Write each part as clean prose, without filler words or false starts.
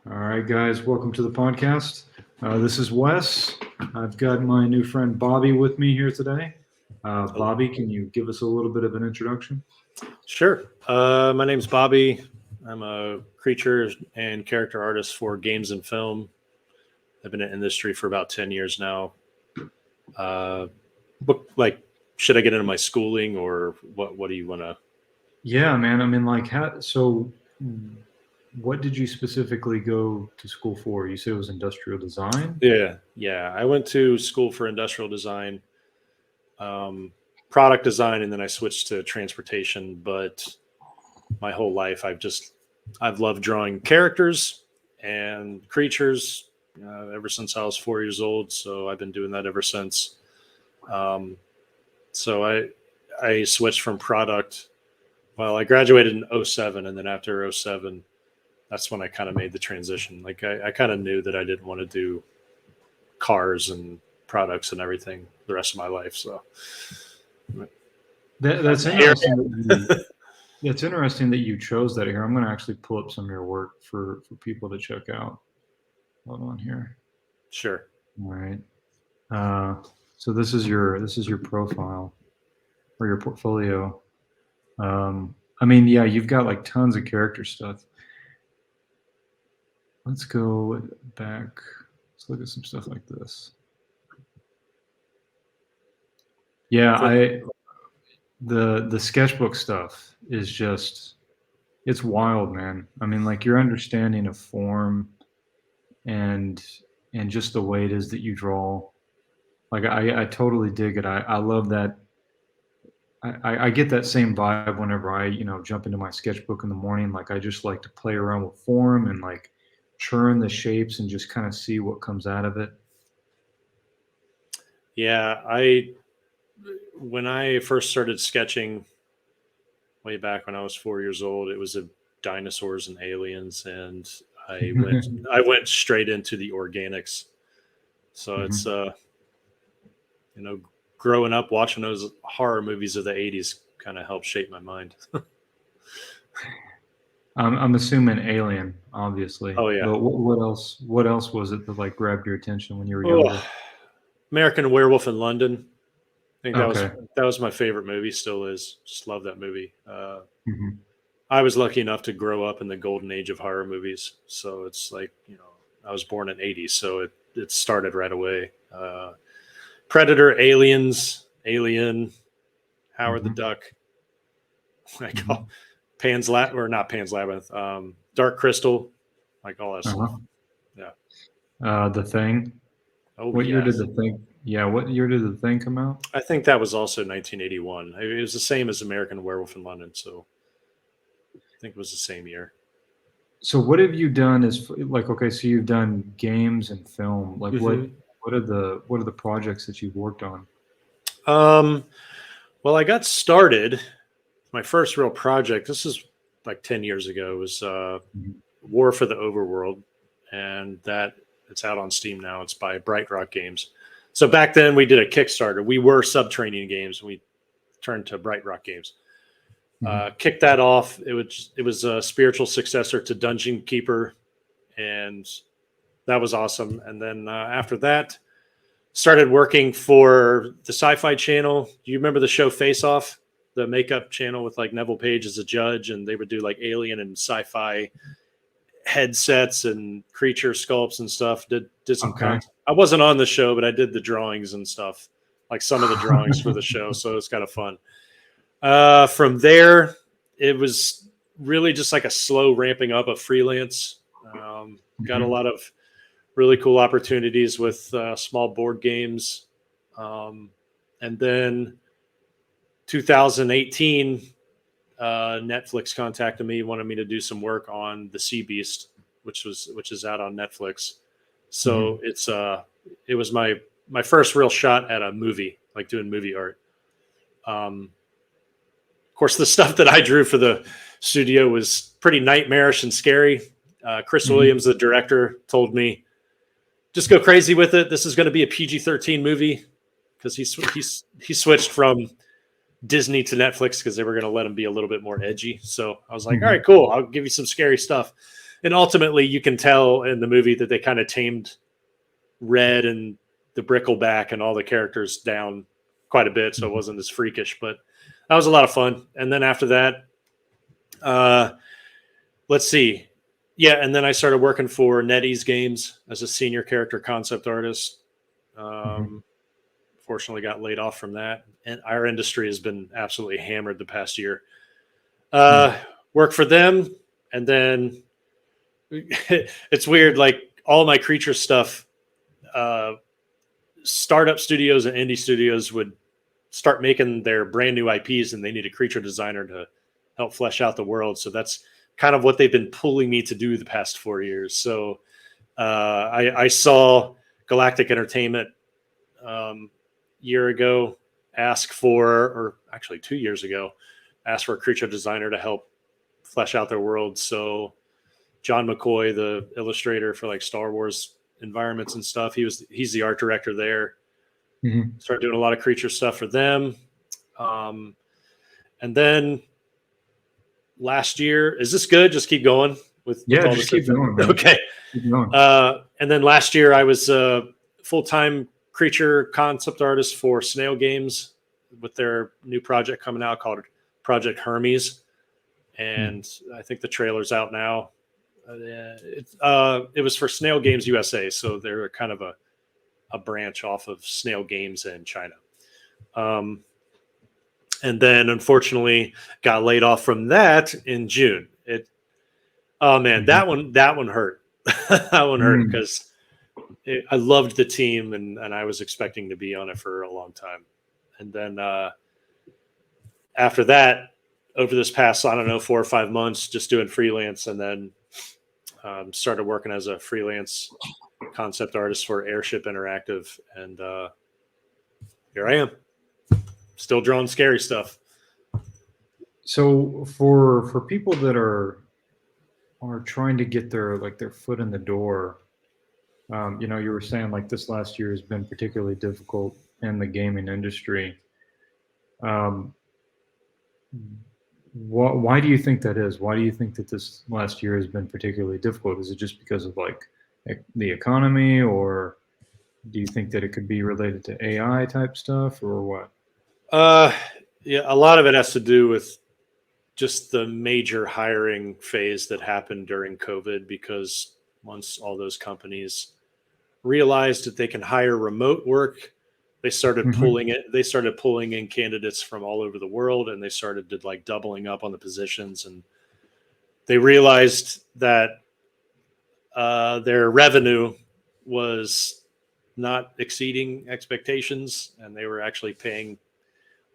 All right, guys, welcome to the podcast. This is Wes. I've got my new friend Bobby with me here today. Bobby, can you give us a little bit of an introduction? Sure. My name's Bobby. I'm a creature and character artist for games and film. I've been in the industry for about 10 years now. Uh, should I get into my schooling or what do you want to? Yeah, man. I mean, what did you specifically go to school for? You said it was industrial design? Yeah. I went to school for industrial design, um, product design, and then I switched to transportation. But my whole life, I've loved drawing characters and creatures ever since I was 4 years old. So I've been doing that ever since. Um, so I switched from product. Well, I graduated in '07, and then after '07, that's when I kind of made the transition. Like I kind of knew that I didn't want to do cars and products and everything the rest of my life. So That's interesting. It's interesting that you chose that here. I'm going to actually pull up some of your work for people to check out. Hold on here. Sure. All right. So this is your profile or your portfolio. I mean, yeah, you've got like tons of character stuff. Let's go back. Let's look at some stuff like this. Yeah, the sketchbook stuff is just it's wild, man. I mean, like your understanding of form and just the way it is that you draw. Like I totally dig it. I love that. I get that same vibe whenever I jump into my sketchbook in the morning. Like I just like to play around with form and like churn the shapes and just kind of see what comes out of it. Yeah, when I first started sketching way back when I was 4 years old, it was dinosaurs and aliens, and I went straight into the organics. So it's Mhm. you know growing up watching those horror movies of the '80s kind of helped shape my mind. I'm assuming Alien, obviously, Oh yeah. but what else? What else was it that like grabbed your attention when you were Oh, younger? American Werewolf in London. I think Okay. that was my favorite movie. Still is. Just love that movie. Hmm. I was lucky enough to grow up in the golden age of horror movies. So it's like, I was born in '80s, so it started right away. Predator, Aliens, Alien, Howard the Hmm. Duck. I call Hmm. Not Pan's Labyrinth, Dark Crystal, like all that stuff. Uh-huh. Yeah. The Thing. Oh What year did yes. the Thing? Yeah, what year did the Thing come out? I think that was also 1981. It was the same as American Werewolf in London, so I think it was the same year. So what have you done as like okay, so you've done games and film. Like Hmm. what are the projects that you've worked on? Um, well, I got started. My first real project. This is like 10 years ago. Was Mhm. War for the Overworld, and that it's out on Steam now. It's by Bright Rock Games. So back then we did a Kickstarter. We were Subterranean Games. We turned to Bright Rock Games. Mhm. Kicked that off. It was a spiritual successor to Dungeon Keeper, and that was awesome. And then after that, started working for the Sci-Fi Channel. Do you remember the show Face Off? The makeup channel with like Neville Page as a judge, and they would do like alien and sci-fi headsets and creature sculpts and stuff. Did some Okay. content. I wasn't on the show, but I did the drawings and stuff, like some of the drawings for the show. So it's kind of fun. From there, it was really just like a slow ramping up of freelance. Got a Mhm. lot of really cool opportunities with small board games. And then 2018, Netflix contacted me, wanted me to do some work on the Sea Beast, which is out on Netflix. So Mhm. it was my first real shot at a movie, like doing movie art. Of course, the stuff that I drew for the studio was pretty nightmarish and scary. Chris Mhm. Williams, the director, told me just go crazy with it. This is going to be a PG-13 movie because he switched from Disney to Netflix because they were going to let him be a little bit more edgy. So I was like, all right, Mhm. cool. I'll give you some scary stuff. and ultimately you can tell in the movie that they kind of tamed Red and the Brickleback and all the characters down quite a bit, so it wasn't as freakish. But that was a lot of fun. And then after that, let's see, yeah, and then I started working for NetEase Games as a senior character concept artist. Fortunately, got laid off from that, and our industry has been absolutely hammered the past year. Work for them, and then it's weird. Like all my creature stuff, startup studios and indie studios would start making their brand new IPs, and they need a creature designer to help flesh out the world. So that's kind of what they've been pulling me to do the past 4 years. So I saw Galactic Entertainment year ago ask for, or actually 2 years ago, asked for a creature designer to help flesh out their world. So John McCoy, the illustrator for like Star Wars environments and stuff, he's the art director there. Started doing a lot of creature stuff for them. And then last year, is this good? Just keep going with all just this keep going, man. Okay. Keep going. And then last year I was a full-time creature concept artist for Snail Games with their new project coming out called Project Hermes. And I think the trailer's out now. It was for Snail Games USA, so they're kind of a branch off of Snail Games in China. And then unfortunately got laid off from that in June. That one hurt. That one hurt because I loved the team and I was expecting to be on it for a long time. And then after that, over this past, 4 or 5 months, just doing freelance, and then started working as a freelance concept artist for Airship Interactive. And here I am, still drawing scary stuff. So for people that are trying to get their foot in the door, you were saying like this last year has been particularly difficult in the gaming industry. Why do you think that is? Why do you think that this last year has been particularly difficult? Is it just because of like the economy, or do you think that it could be related to AI type stuff, or what? Yeah, a lot of it has to do with just the major hiring phase that happened during COVID, because once all those companies realized that they can hire remote work, they started pulling it. They started pulling in candidates from all over the world, and they started to like doubling up on the positions. And they realized that their revenue was not exceeding expectations, and they were actually paying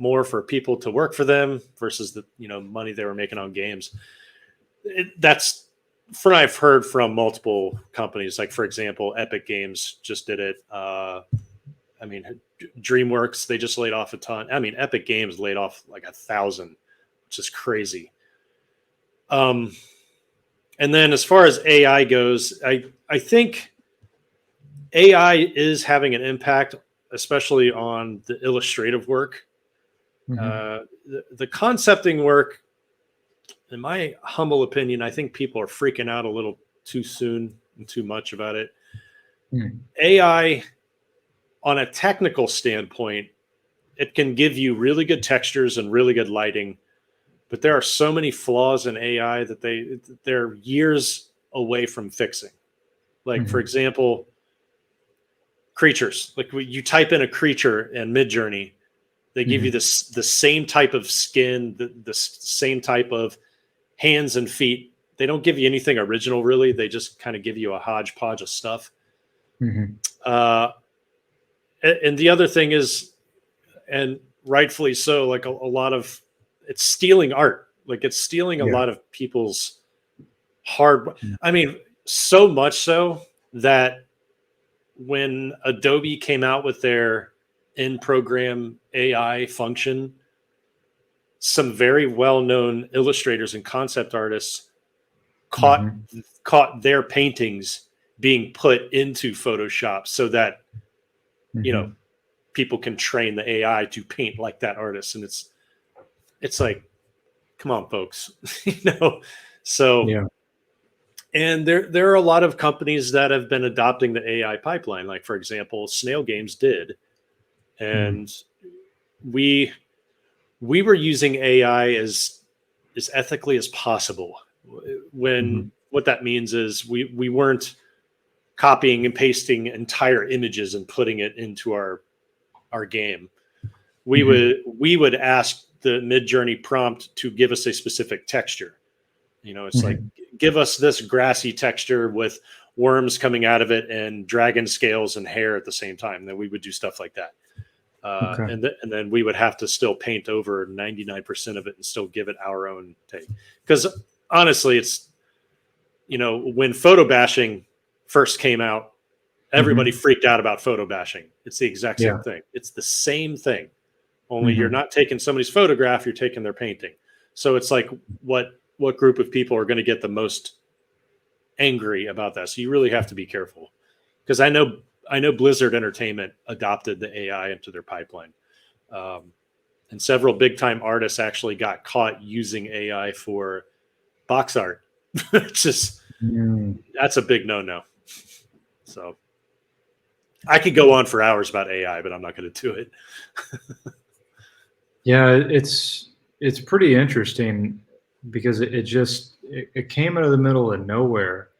more for people to work for them versus the money they were making on games. That's from what I've heard from multiple companies. Like for example, Epic Games just did it. DreamWorks, they just laid off a ton. Epic Games laid off like 1,000, which is crazy. And then as far as AI goes, I think AI is having an impact, especially on the illustrative work. The concepting work, in my humble opinion, I think people are freaking out a little too soon and too much about it. AI, on a technical standpoint, it can give you really good textures and really good lighting, but there are so many flaws in AI that they're years away from fixing. Like for example, creatures. Like you type in a creature in Midjourney, they give you the same type of skin, the same type of hands and feet. They don't give you anything original, really. They just kind of give you a hodgepodge of stuff. And the other thing is, and rightfully so, like a lot of it's stealing art. Like it's stealing a lot of people's hard. So much so that when Adobe came out with their in-program AI function, some very well-known illustrators and concept artists caught their paintings being put into Photoshop so that people can train the AI to paint like that artist. And it's like, come on, folks. So And there are a lot of companies that have been adopting the AI pipeline. Like, for example, Snail Games did. Mhm. And we were using AI as ethically as possible. When Mhm. what that means is we weren't copying and pasting entire images and putting it into our game. Mhm. We would ask the Mid-Journey prompt to give us a specific texture. It's like, Mhm. give us this grassy texture with worms coming out of it and dragon scales and hair at the same time. Then we would do stuff like that. Okay. And then we would have to still paint over 99% of it and still give it our own take. Because honestly, it's, when photo bashing first came out, everybody Mhm. freaked out about photo bashing. It's the exact same Yeah. thing. It's the same thing, only you're Mhm. not taking somebody's photograph, you're taking their painting. So it's like, what group of people are going to get the most angry about that? So you really have to be careful, because I know Blizzard Entertainment adopted the AI into their pipeline. Um, and several big time artists actually got caught using AI for box art. It's just, Mm. that's a big no. So I could go on for hours about AI, but I'm not going to do it. Yeah, it's pretty interesting because it came out of the middle of nowhere,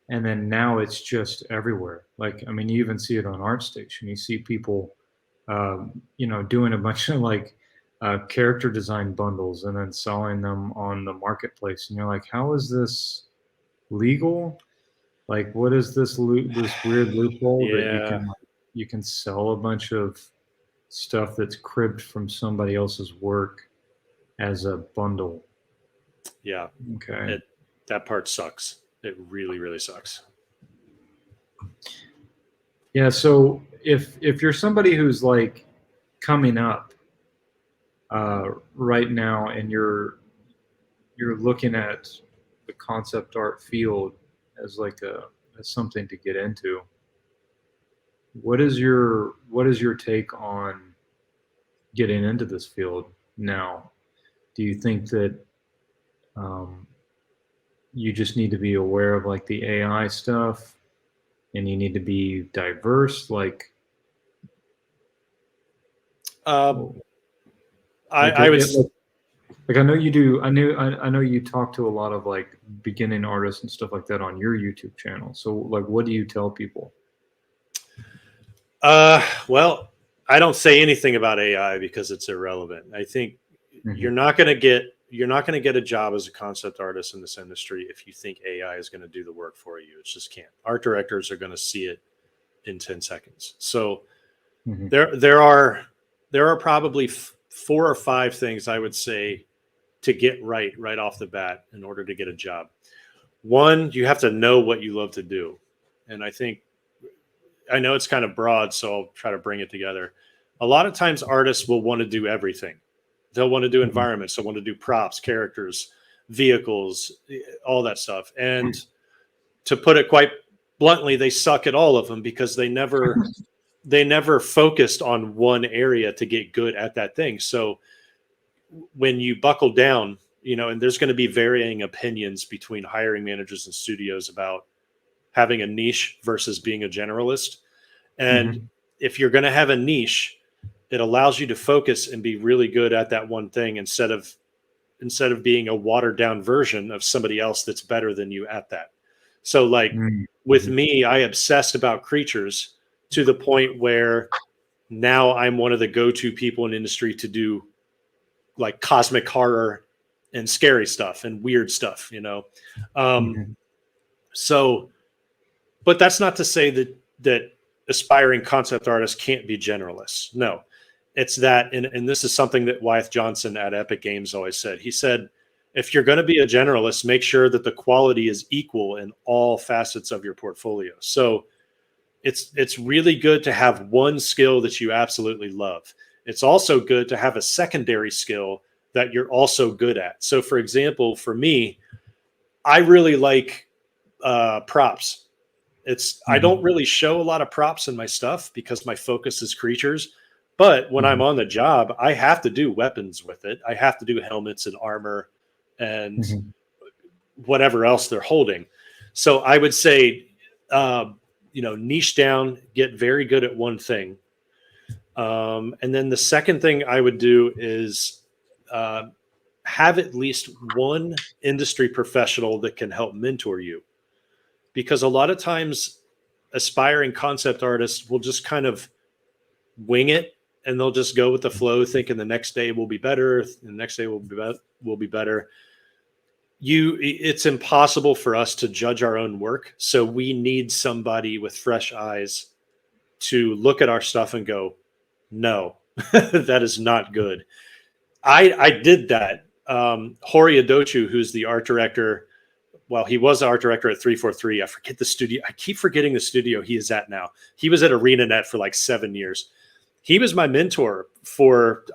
and then now it's just everywhere. Like, I mean, you even see it on ArtStation. You see people, doing a bunch of like character design bundles and then selling them on the marketplace, and you're like, how is this legal? Like, what is this weird loophole that Yeah, you can sell a bunch of stuff that's cribbed from somebody else's work as a bundle? yeah. Okay. It That part sucks. It really, really sucks. Yeah, so if you're somebody who's like coming up right now and you're looking at the concept art field as like as something to get into, what is your take on getting into this field now? Do you think that um, you just need to be aware of like the AI stuff and you need to be diverse? Like, Uh, well, I, like I it, was, like I know you do. I know you talk to a lot of like beginning artists and stuff like that on your YouTube channel. So like, what do you tell people? well, I don't say anything about AI because it's irrelevant. I think Hmm. you're not going to get a job as a concept artist in this industry if you think AI is going to do the work for you. It just can't. Art directors are going to see it in 10 seconds. So Hmm. there are probably four or five things I would say to get right off the bat in order to get a job. One, you have to know what you love to do. And I know it's kind of broad, so I'll try to bring it together. A lot of times artists will want to do everything. They'll want to do Hmm. environments, they'll want to do props, characters, vehicles, all that stuff. And to put it quite bluntly, they suck at all of them because they never focused on one area to get good at that thing. So when you buckle down, and there's going to be varying opinions between hiring managers and studios about having a niche versus being a generalist. And Hmm. if you're going to have a niche, it allows you to focus and be really good at that one thing instead of being a watered down version of somebody else that's better than you at that. So like with Hmm. me, I obsessed about creatures to the point where now I'm one of the go-to people in industry to do like cosmic horror and scary stuff and weird stuff. Um, Hmm. so, but that's not to say that aspiring concept artists can't be generalists. No, it's that, and this is something that Wyeth Johnson at Epic Games always said. He said, if you're going to be a generalist, make sure that the quality is equal in all facets of your portfolio. So it's really good to have one skill that you absolutely love. It's also good to have a secondary skill that you're also good at. So, for example, for me, I really like props. I Hmm. don't really show a lot of props in my stuff because my focus is creatures. But when I'm Hmm. on the job, I have to do weapons with it. I have to do helmets and armor and Hmm. whatever else they're holding. So I would say, niche down, get very good at one thing. And then the second thing I would do is have at least one industry professional that can help mentor you. Because a lot of times aspiring concept artists will just kind of wing it, and they'll just go with the flow thinking the next day will be better. The next day will be better. It's impossible for us to judge our own work. So we need somebody with fresh eyes to look at our stuff and go, no, that is not good. I did that. Hori Adochu, who's the art director, well, he was the art director at 343. I forget the studio. I keep forgetting the studio he is at now. He was at ArenaNet for like 7 years. He was my mentor for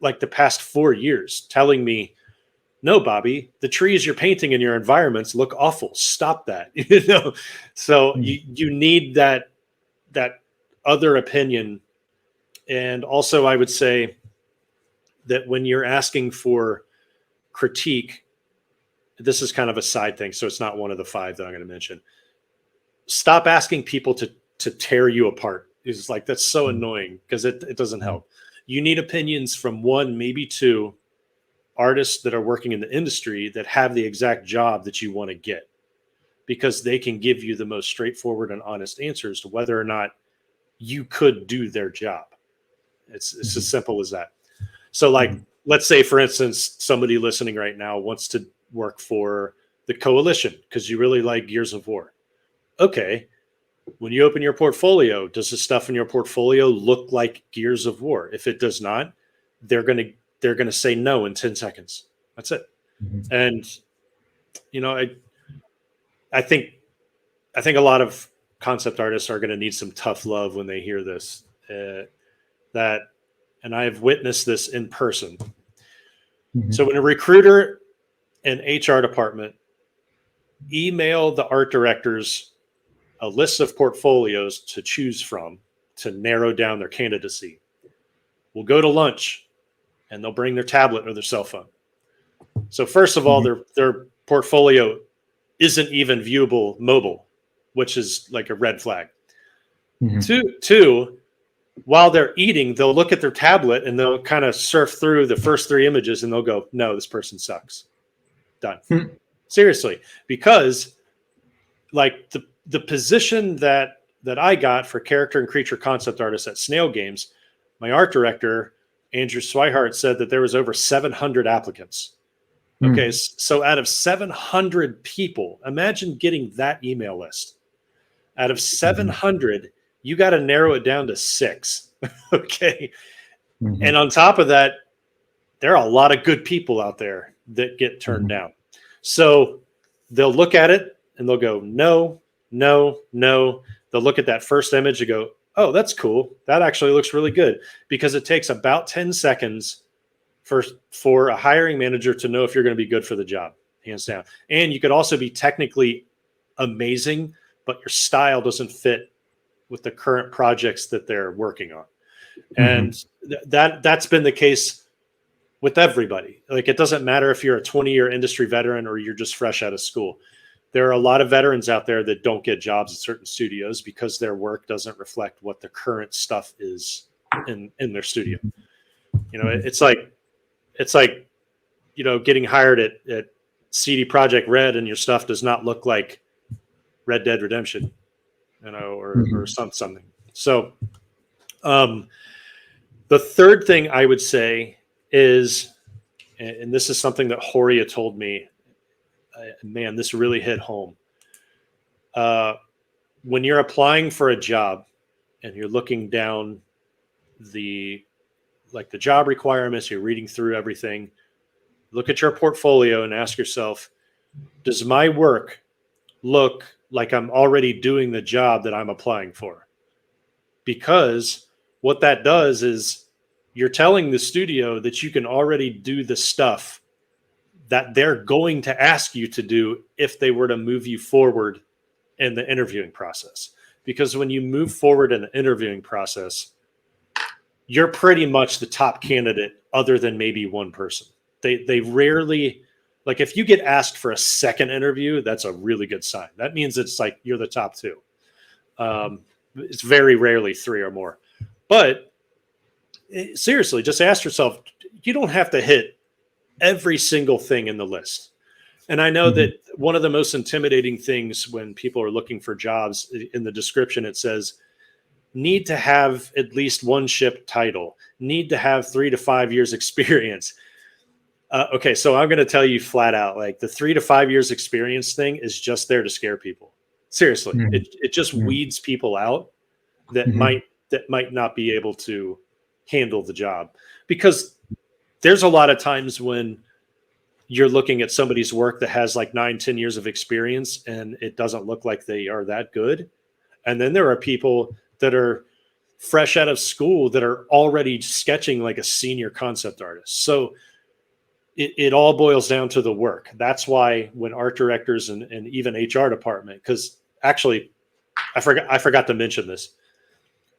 like the past 4 years, telling me, no, Bobby, the trees you're painting in your environments look awful. Stop that. So you need that other opinion. And also I would say that when you're asking for critique, this is kind of a side thing, so it's not one of the 5 that I'm going to mention. Stop asking people to tear you apart. It's like, that's so annoying because it doesn't help. You need opinions from 1, maybe 2 artists that are working in the industry that have the exact job that you want to get, because they can give you the most straightforward and honest answers to whether or not you could do their job. It's as simple as that. So like, let's say, for instance, somebody listening right now wants to work for the Coalition because you really like Gears of War. Okay. When you open your portfolio, does the stuff in your portfolio look like Gears of War? If it does not, they're going to say no in 10 seconds. That's it. And, I think a lot of concept artists are going to need some tough love when they hear this, and I've witnessed this in person. So when a recruiter and HR department email the art directors a list of portfolios to choose from to narrow down their candidacy, we'll go to lunch and they'll bring their tablet or their cell phone. So first of all, their portfolio isn't even viewable mobile, which is like a red flag. Two, while they're eating, they'll look at their tablet and they'll kind of surf through the first 3 images and they'll go, no, this person sucks. Done. Seriously, because like the position that I got for character and creature concept artist at Snail Games, my art director, Andrew Swihart, said that there was over 700 applicants. Okay, so out of 700 people, imagine getting that email list. Out of 700, you got to narrow it down to 6. Okay. And on top of that, there are a lot of good people out there that get turned down. So they'll look at it and they'll go, no, no, no. They'll look at that first image and go, oh, that's cool. That actually looks really good, because it takes about 10 seconds for a hiring manager to know if you're going to be good for the job, hands down. And you could also be technically amazing, but your style doesn't fit with the current projects that they're working on. And that's been the case with everybody. Like, it doesn't matter if you're a 20-year industry veteran or you're just fresh out of school. There are a lot of veterans out there that don't get jobs at certain studios because their work doesn't reflect what the current stuff is in their studio. It's like, getting hired at CD Projekt Red and your stuff does not look like Red Dead Redemption, or something. So, the third thing I would say is, and this is something that Horia told me, man, this really hit home. When you're applying for a job and you're looking down the job requirements, you're reading through everything, look at your portfolio and ask yourself, does my work look like I'm already doing the job that I'm applying for? Because what that does is you're telling the studio that you can already do the stuff that they're going to ask you to do if they were to move you forward in the interviewing process. Because when you move forward in the interviewing process, you're pretty much the top candidate other than maybe one person. They rarely Like if you get asked for a second interview, that's a really good sign. That means it's like you're the top two. It's very rarely three or more. But seriously, just ask yourself, you don't have to hit every single thing in the list. And I know that one of the most intimidating things when people are looking for jobs, in the description, it says, need to have at least one ship title, need to have 3 to 5 years experience. Okay, so I'm going to tell you flat out, like the 3 to 5 years experience thing is just there to scare people. Seriously, it just weeds people out that might not be able to handle the job, because there's a lot of times when you're looking at somebody's work that has like 9-10 years of experience and it doesn't look like they are that good. And then there are people that are fresh out of school that are already sketching like a senior concept artist. So it all boils down to the work. That's why when art directors and even HR department, because actually I forgot to mention this.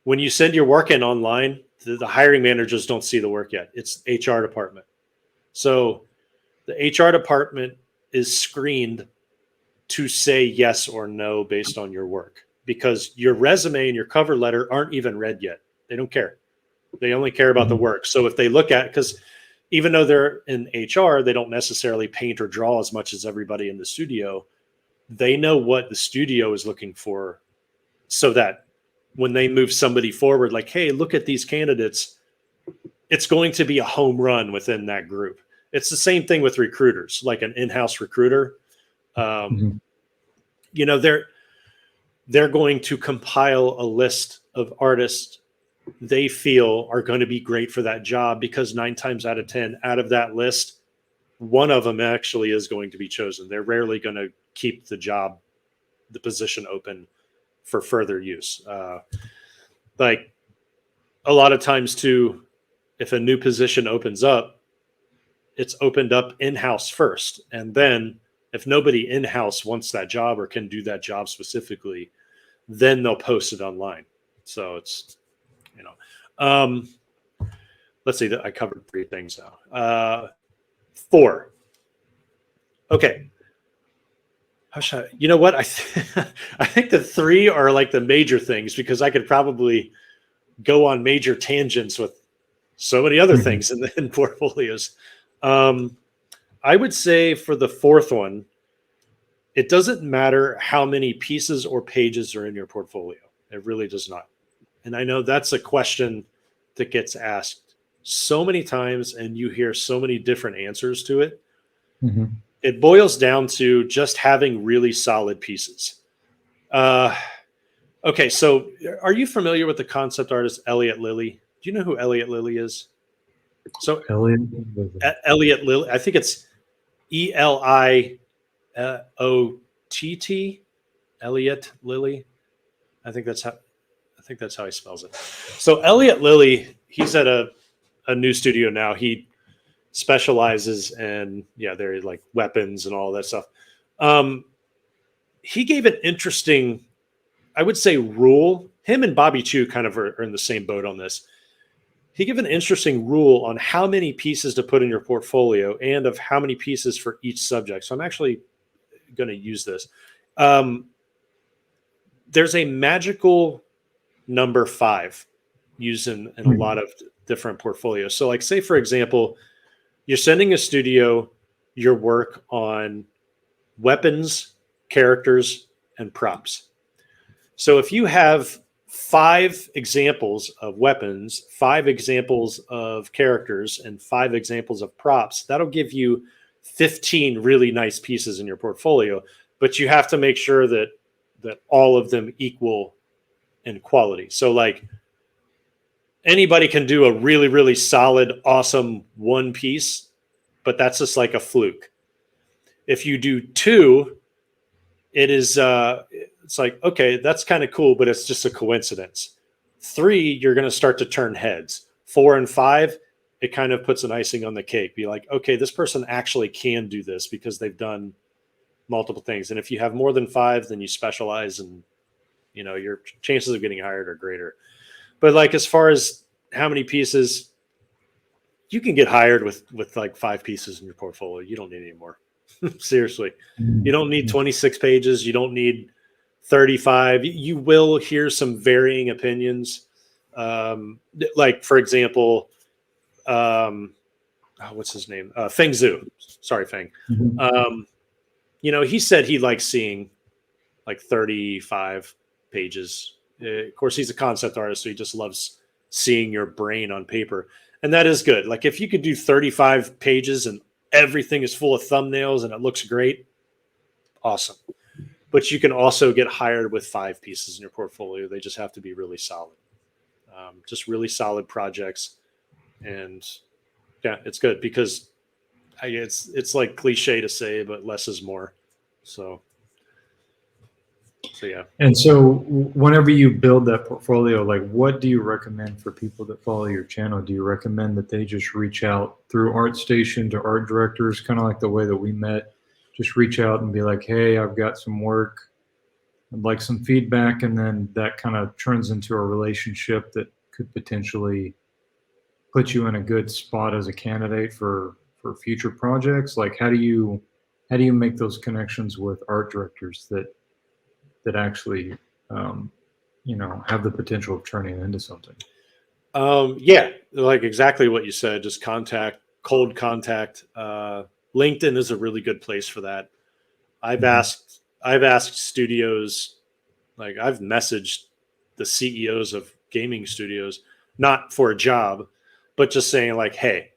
When you send your work in online, the hiring managers don't see the work yet. It's HR department. So the HR department is screened to say yes or no based on your work, because your resume and your cover letter aren't even read yet. They don't care. They only care about the work. So if they look at, because even though they're in HR, they don't necessarily paint or draw as much as everybody in the studio. They know what the studio is looking for, so that when they move somebody forward, like, hey, look at these candidates, it's going to be a home run within that group. It's the same thing with recruiters, like an in-house recruiter. You know, they're going to compile a list of artists they feel are going to be great for that job, because 9 times out of 10 out of that list, one of them actually is going to be chosen. They're rarely going to keep the position open for further use. Like a lot of times too, if a new position opens up, it's opened up in-house first. And then if nobody in-house wants that job or can do that job specifically, then they'll post it online. So it's, you know, let's see, that I covered 3 things now. 4. Okay. You know what? I think the 3 are like the major things, because I could probably go on major tangents with so many other things in portfolios. I would say for the 4th one, it doesn't matter how many pieces or pages are in your portfolio. It really does not. And I know that's a question that gets asked so many times, and you hear so many different answers to it. It boils down to just having really solid pieces. Okay, so are you familiar with the concept artist Elliot Lilly? Do you know who Elliot Lilly is? So Elliot Lilly, I think it's Eliott, Elliot Lilly. I think that's how he spells it. So Elliot Lilly, he's at a new studio now. He specializes in, they're like weapons and all that stuff. He gave an interesting, I would say, rule. Him and Bobby Chu kind of are in the same boat on this. He gave an interesting rule on how many pieces to put in your portfolio and of how many pieces for each subject. So I'm actually going to use this. There's a magical number 5 used in a lot of different portfolios. So like, say, for example, you're sending a studio your work on weapons, characters, and props. So if you have 5 examples of weapons, 5 examples of characters, and 5 examples of props, that'll give you 15 really nice pieces in your portfolio. But you have to make sure that all of them equal in quality. So like, anybody can do a really, really solid, awesome one piece, but that's just like a fluke. If you do 2, it is it's like, okay, that's kind of cool, but it's just a coincidence. 3, you're going to start to turn heads. 4 and 5, it kind of puts an icing on the cake. Be like, okay, this person actually can do this because they've done multiple things. And if you have more than 5, then you specialize, and your chances of getting hired are greater. But like, as far as how many pieces, you can get hired with like 5 pieces in your portfolio. You don't need any more. Seriously. You don't need Mm-hmm. 26 pages. You don't need 35. You will hear some varying opinions. Like, for example, what's his name? Feng Zhu. Sorry, Feng. Mm-hmm. Um, he said he likes seeing like 35 pages. Of course, he's a concept artist, so he just loves seeing your brain on paper. And that is good. Like, if you could do 35 pages and everything is full of thumbnails and it looks great, awesome. But you can also get hired with 5 pieces in your portfolio. They just have to be really solid. Just really solid projects. And yeah, it's good because it's like cliche to say, but less is more. So yeah. And so, whenever you build that portfolio, like, what do you recommend for people that follow your channel? Do you recommend that they just reach out through ArtStation to art directors, kind of like the way that we met? Just reach out and be like, "Hey, I've got some work. I'd like some feedback," and then that kind of turns into a relationship that could potentially put you in a good spot as a candidate for future projects. Like, how do you make those connections with art directors that actually have the potential of turning into something? Yeah, like exactly what you said. Just cold contact. LinkedIn is a really good place for that. I've Mm-hmm. asked I've asked studios, like I've messaged the CEOs of gaming studios, not for a job, but just saying like, hey,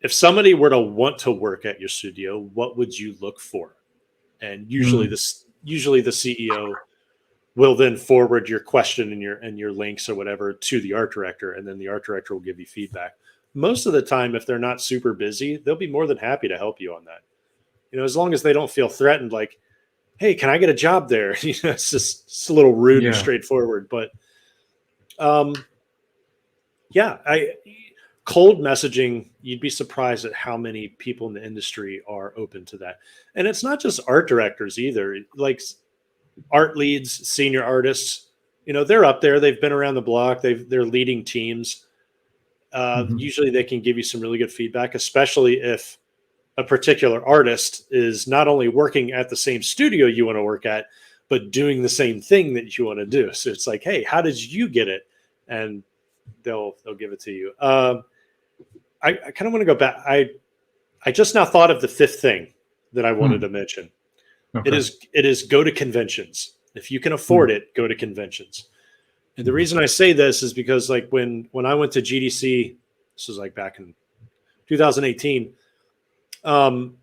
if somebody were to want to work at your studio, what would you look for? And usually the CEO will then forward your question and your links or whatever to the art director, and then the art director will give you feedback. Most of the time, if they're not super busy, they'll be more than happy to help you on that. As long as they don't feel threatened, like, hey, can I get a job there? It's a little rude and Yeah. straightforward. But um, yeah, I cold messaging, you'd be surprised at how many people in the industry are open to that. And it's not just art directors either. Like art leads, senior artists, they're up there. They've been around the block. They're leading teams. Mm-hmm. Usually they can give you some really good feedback, especially if a particular artist is not only working at the same studio you want to work at, but doing the same thing that you want to do. So it's like, hey, how did you get it? And they'll give it to you. I kind of want to go back. I just now thought of the fifth thing that I wanted Hmm. to mention. Okay. It is go to conventions. If you can afford Hmm. it, go to conventions. And the Hmm. reason I say this is because like when I went to GDC, this was like back in 2018. Um,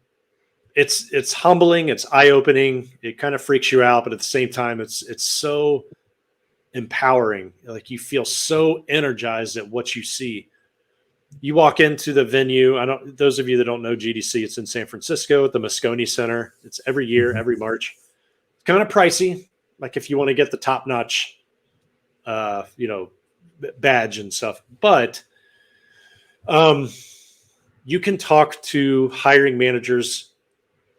it's humbling, it's eye opening, it kind of freaks you out, but at the same time, it's so empowering. Like you feel so energized at what you see. You walk into the venue. I don't. Those of you that don't know GDC, it's in San Francisco at the Moscone Center. It's every year, Hmm. every March. It's kind of pricey. Like if you want to get the top notch, uh, you know, badge and stuff, but um, you can talk to hiring managers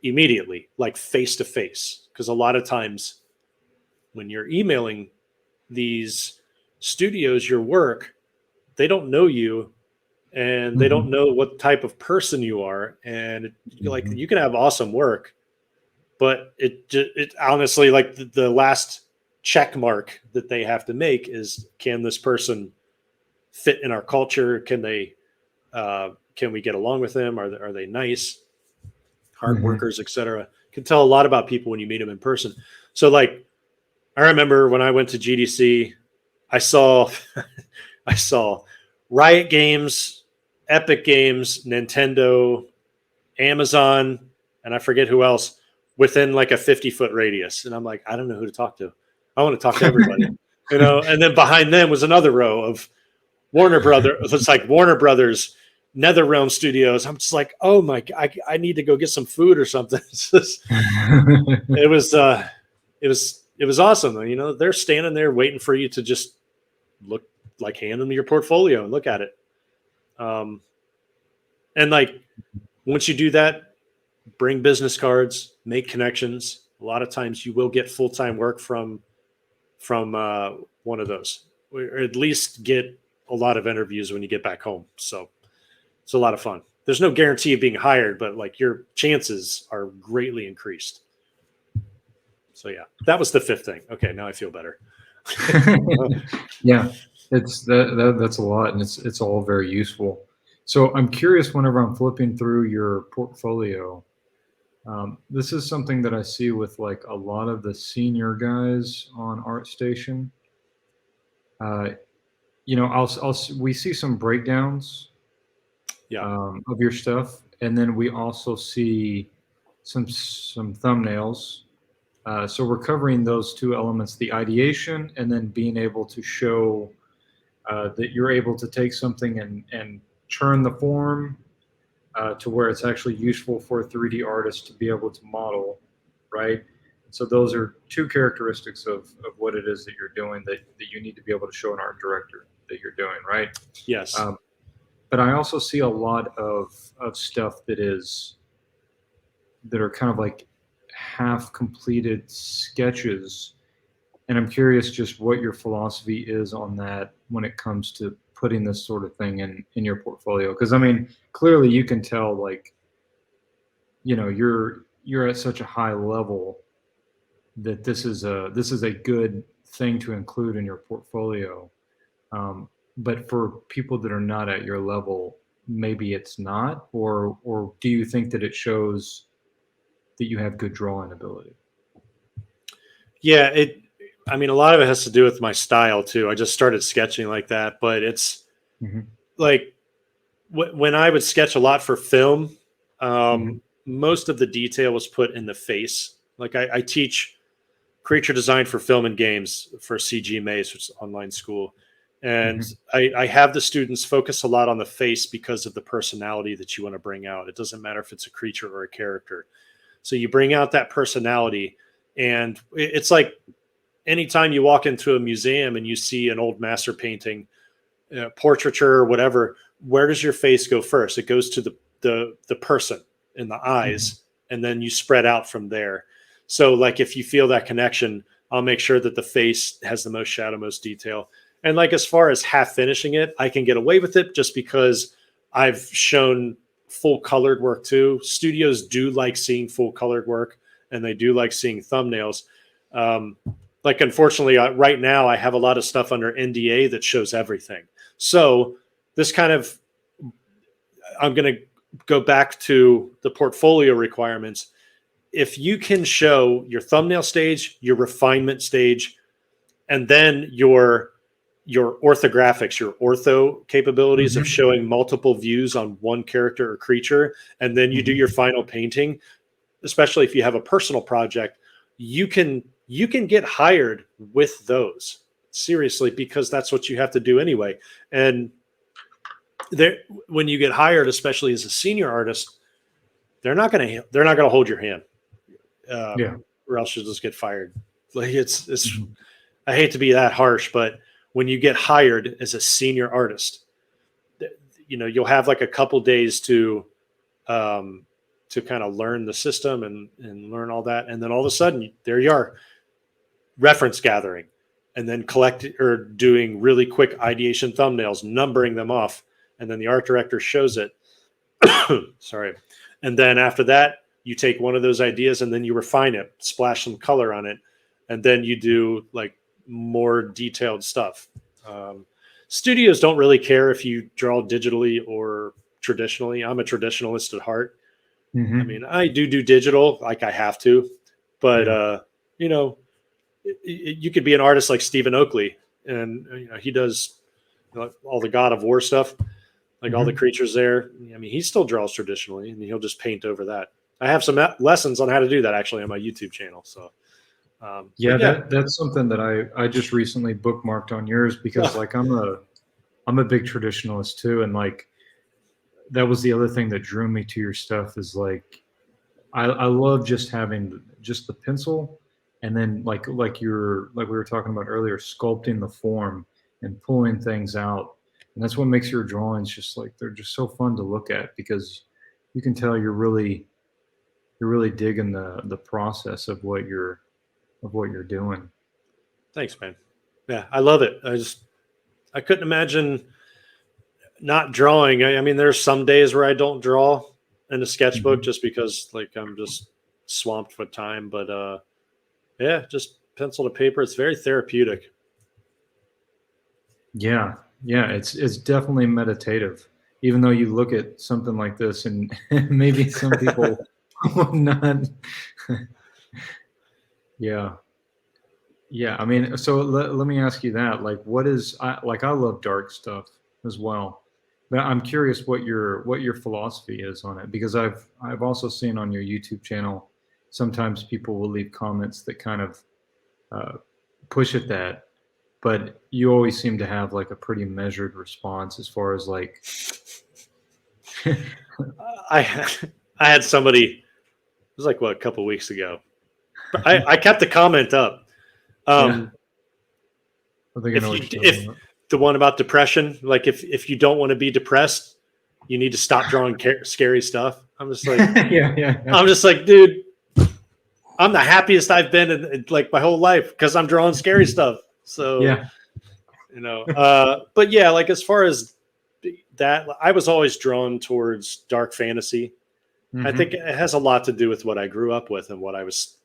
immediately, like face to face, because a lot of times when you're emailing these studios your work, they don't know you and they don't Hmm. know what type of person you are, and like Hmm. you can have awesome work, but it honestly, like the last check mark that they have to make is, can this person fit in our culture? Can we get along with them? Are they nice, hard Hmm. workers, etc.? Can tell a lot about people when you meet them in person. So like I remember when I went to GDC, I saw I saw Riot Games, Epic Games, Nintendo, Amazon, and I forget who else within like a 50-foot radius. And I'm like, I don't know who to talk to. I want to talk to everybody. And then behind them was another row of Warner Brothers. It's like Warner Brothers, NetherRealm Studios. I'm just like, oh my, I need to go get some food or something. It was, it was awesome. They're standing there waiting for you to just look, like hand them your portfolio and look at it. Um, and like once you do that, bring business cards, make connections. A lot of times you will get full time work from one of those, or at least get a lot of interviews when you get back home. So it's a lot of fun. there's no guarantee of being hired, but like your chances are greatly increased. So yeah, that was the fifth thing. Okay, now I feel better. Yeah, that's a lot, and it's all very useful. So I'm curious. Whenever I'm flipping through your portfolio, this is something that I see with like a lot of the senior guys on ArtStation. Uh, we see some breakdowns Yeah. of your stuff, and then we also see some thumbnails. So we're covering those two elements: the ideation, and then being able to show that you're able to take something and turn the form to where it's actually useful for a 3D artist to be able to model, right? So those are two characteristics of what it is that you're doing that you need to be able to show an art director that you're doing, right? Yes. But I also see a lot of stuff that are kind of like half completed sketches, and I'm curious just what your philosophy is on that when it comes to putting this sort of thing in your portfolio. Because I mean, clearly you can tell, like, you're at such a high level that this is a good thing to include in your portfolio. But for people that are not at your level, maybe it's not, or do you think that it shows that you have good drawing ability? Yeah, I mean, a lot of it has to do with my style too. I just started sketching like that, but it's Hmm. like when I would sketch a lot for film, Hmm. most of the detail was put in the face. Like I teach creature design for film and games for CG Maze, which is an online school. And Hmm. I have the students focus a lot on the face because of the personality that you want to bring out. It doesn't matter if it's a creature or a character. So you bring out that personality, and it's like anytime you walk into a museum and you see an old master painting, portraiture or whatever, where does your face go first? It goes to the person in the Hmm. eyes, and then you spread out from there. So like if you feel that connection, I'll make sure that the face has the most shadow, most detail. And like as far as half finishing it, I can get away with it just because I've shown full colored work too. Studios do like seeing full colored work, and they do like seeing thumbnails. Um, like unfortunately, right now I have a lot of stuff under NDA that shows everything. So this kind of, I'm going to go back to the portfolio requirements. If you can show your thumbnail stage, your refinement stage, and then your orthographics, your ortho capabilities of Hmm. showing multiple views on one character or creature, and then you do Hmm. your final painting, especially if you have a personal project, you can get hired with those, seriously, because that's what you have to do anyway. And there, when you get hired, especially as a senior artist, they're not gonna hold your hand, Yeah. or else you'll just get fired. Like it's Hmm. I hate to be that harsh, but when you get hired as a senior artist, you'll have like a couple days um, to kind of learn the system and learn all that, and then all of a sudden there you are, reference gathering, and then collect or doing really quick ideation thumbnails, numbering them off, and then the art director shows it. Sorry. And then after that, you take one of those ideas and then you refine it, splash some color on it, and then you do like more detailed stuff. Um, Studios don't really care if you draw digitally or traditionally. I'm a traditionalist at heart. I Hmm. mean, I do digital, like I have to, but Yeah. you know, you could be an artist like Stephen Oakley, and he does all the God of War stuff, like all the Hmm. creatures there. I mean, he still draws traditionally, and he'll just paint over that. I have some lessons on how to do that actually on my YouTube channel. So, Yeah, but yeah, that's something that I just recently bookmarked on yours because like I'm a big traditionalist too, and like that was the other thing that drew me to your stuff is like I love just having just the pencil, and then like we were talking about earlier, sculpting the form and pulling things out, and that's what makes your drawings just like they're just so fun to look at because you can tell you're really digging the process of what you're doing. thanks, man. Yeah, I love it. I couldn't imagine not drawing. I mean, there's some days where I don't draw in a sketchbook Mhm. just because like I'm just swamped with time. But yeah, just pencil to paper. It's very therapeutic. Yeah, yeah, it's definitely meditative. Even though you look at something like this and maybe some people would not. Yeah, yeah. I mean, so let me ask you that. Like, what is like? I love dark stuff as well, but I'm curious what your philosophy is on it because I've also seen on your YouTube channel sometimes people will leave comments that kind of uh, push at that, but you always seem to have like a pretty measured response as far as like. I I had somebody. It was like what, a couple weeks ago. But I kept the comment up. Yeah, Um, I think I know if what you you're talking if about. the one about depression, like if you don't want to be depressed, you need to stop drawing scary stuff. Yeah, yeah, I'm just like, dude, I'm the happiest I've been in like my whole life because I'm drawing scary stuff. So yeah. but yeah, like as far as that, I was always drawn towards dark fantasy. I think Mhm, it has a lot to do with what I grew up with and what I was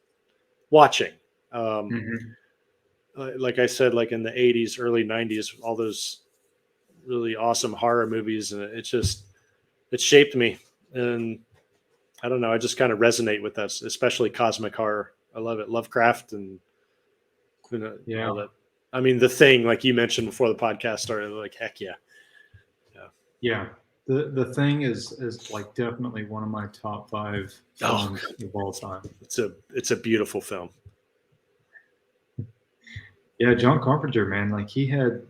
watching. Um, mhm. like I said, like in the 80s, early 90s, all those really awesome horror movies, and it shaped me. And I don't know, I just kind of resonate with that, especially cosmic horror. I love it, Lovecraft, and Yeah, all that. I mean, the Thing, like you mentioned before the podcast started, like heck yeah, yeah. yeah. The Thing is like definitely one of my top 5 Oh, films of all time. it's a beautiful film. Yeah, John Carpenter, man, like he had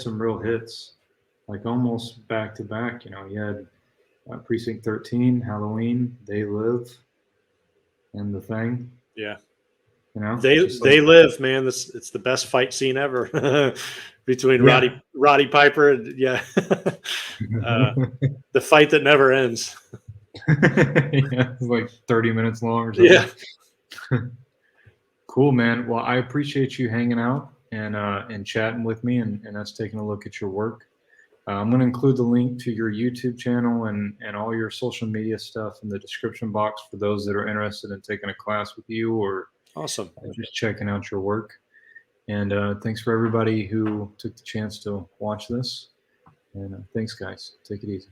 some real hits, like almost back to back. You know, he had Precinct 13, Halloween, They Live, and The Thing. Yeah, You know, just like they live, man. This It's the best fight scene ever between yeah. Roddy Piper and yeah, uh, the fight that never ends. Yeah, it's like 30 minutes long or Yeah, something. Cool, man. Well, I appreciate you hanging out and chatting with me and us taking a look at your work. I'm going to include the link to your YouTube channel and all your social media stuff in the description box for those that are interested in taking a class with you or awesome. just checking out your work. And thanks for everybody who took the chance to watch this. And thanks, guys. Take it easy.